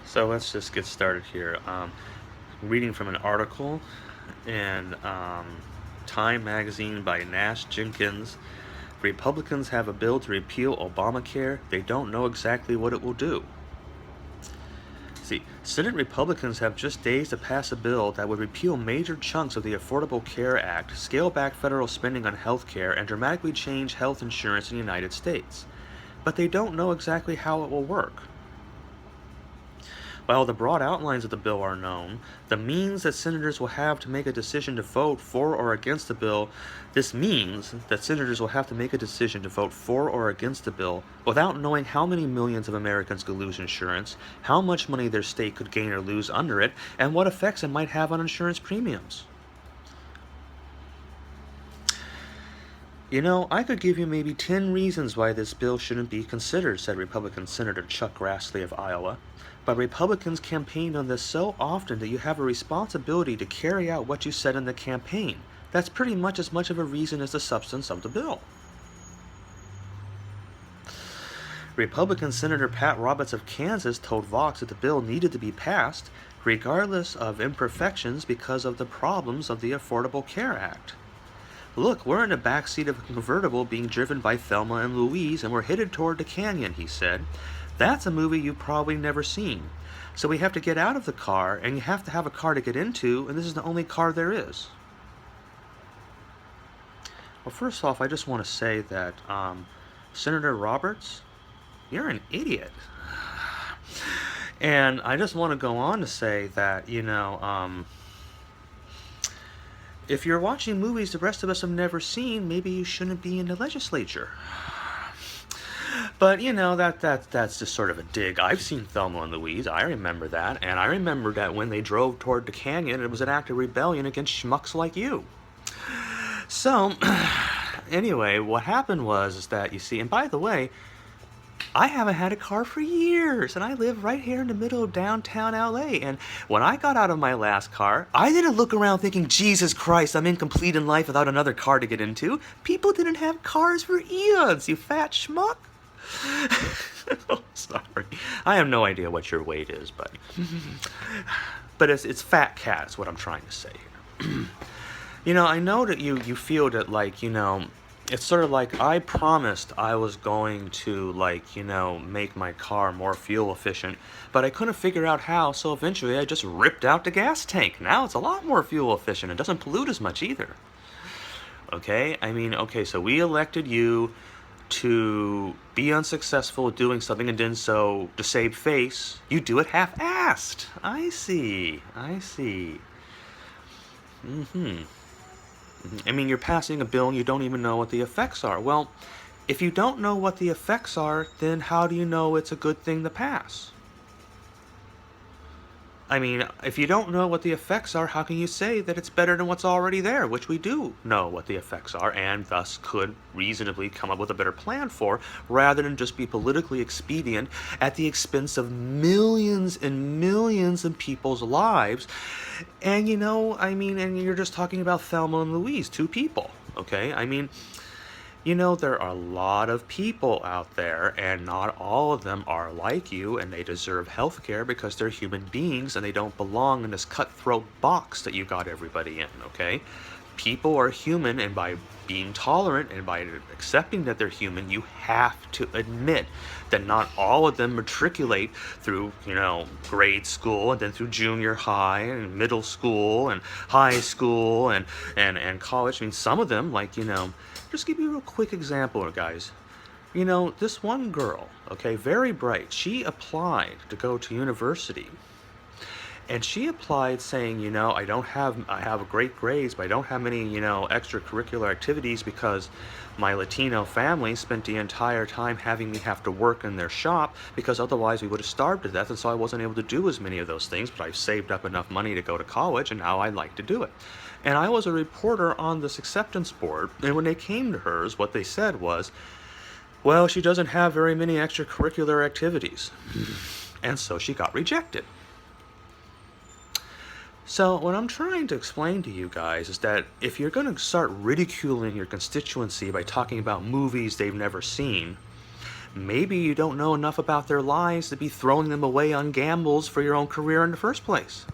So let's just get started here. Reading from an article in Time magazine by Nash Jenkins. Republicans have a bill to repeal Obamacare. They don't know exactly what it will do. See, Senate Republicans have just days to pass a bill that would repeal major chunks of the Affordable Care Act, scale back federal spending on health care, and dramatically change health insurance in the United States. But they don't know exactly how it will work. While the broad outlines of the bill are known, the means that senators will have to make a decision to vote for or against the bill, this means that senators will have to make a decision to vote for or against the bill without knowing how many millions of Americans could lose insurance, how much money their state could gain or lose under it, and what effects it might have on insurance premiums. You know, I could give you maybe 10 reasons why this bill shouldn't be considered, said Republican Senator Chuck Grassley of Iowa. But Republicans campaigned on this so often that you have a responsibility to carry out what you said in the campaign. That's pretty much as much of a reason as the substance of the bill. Republican Senator Pat Roberts of Kansas told Vox that the bill needed to be passed, regardless of imperfections, because of the problems of the Affordable Care Act. Look, we're in the backseat of a convertible being driven by Thelma and Louise, and we're headed toward the canyon, he said. That's a movie you've probably never seen. So we have to get out of the car, and you have to have a car to get into, and this is the only car there is. Well, first off, I just want to say that Senator Roberts, you're an idiot. And I just want to go on to say that, if you're watching movies the rest of us have never seen, maybe you shouldn't be in the legislature. But, that's just sort of a dig. I've seen Thelma and Louise. I remember that. And I remember that when they drove toward the canyon, it was an act of rebellion against schmucks like you. So, anyway, what happened was that, you see, and by the way, I haven't had a car for years, and I live right here in the middle of downtown LA. And when I got out of my last car, I didn't look around thinking, Jesus Christ, I'm incomplete in life without another car to get into. People didn't have cars for eons, you fat schmuck. Oh, sorry. I have no idea what your weight is, but it's fat cat is what I'm trying to say here. I know that you feel that, it's sort of like I promised I was going to, make my car more fuel efficient, but I couldn't figure out how, so eventually I just ripped out the gas tank. Now it's a lot more fuel efficient. It doesn't pollute as much either. Okay? So we elected you to be unsuccessful at doing something, and then so to save face, you do it half-assed. I see. You're passing a bill and you don't even know what the effects are. Well, if you don't know what the effects are, then how do you know it's a good thing to pass? If you don't know what the effects are, how can you say that it's better than what's already there, which we do know what the effects are, and thus could reasonably come up with a better plan for, rather than just be politically expedient at the expense of millions and millions of people's lives. And and you're just talking about Thelma and Louise, two people, okay? There are a lot of people out there, and not all of them are like you, and they deserve health care because they're human beings, and they don't belong in this cutthroat box that you got everybody in, okay? People are human, and by being tolerant and by accepting that they're human, you have to admit that not all of them matriculate through, grade school, and then through junior high, and middle school, and high school, and college. Some of them, just give you a real quick example, guys. This one girl, okay, very bright, she applied to go to university. And she applied saying, I have great grades, but I don't have many, extracurricular activities because my Latino family spent the entire time having me have to work in their shop, because otherwise we would have starved to death, and so I wasn't able to do as many of those things, but I've saved up enough money to go to college, and now I'd like to do it. And I was a reporter on this acceptance board, and when they came to hers, what they said was, well, she doesn't have very many extracurricular activities. And so she got rejected. So what I'm trying to explain to you guys is that if you're going to start ridiculing your constituency by talking about movies they've never seen, Maybe you don't know enough about their lives to be throwing them away on gambles for your own career in the first place.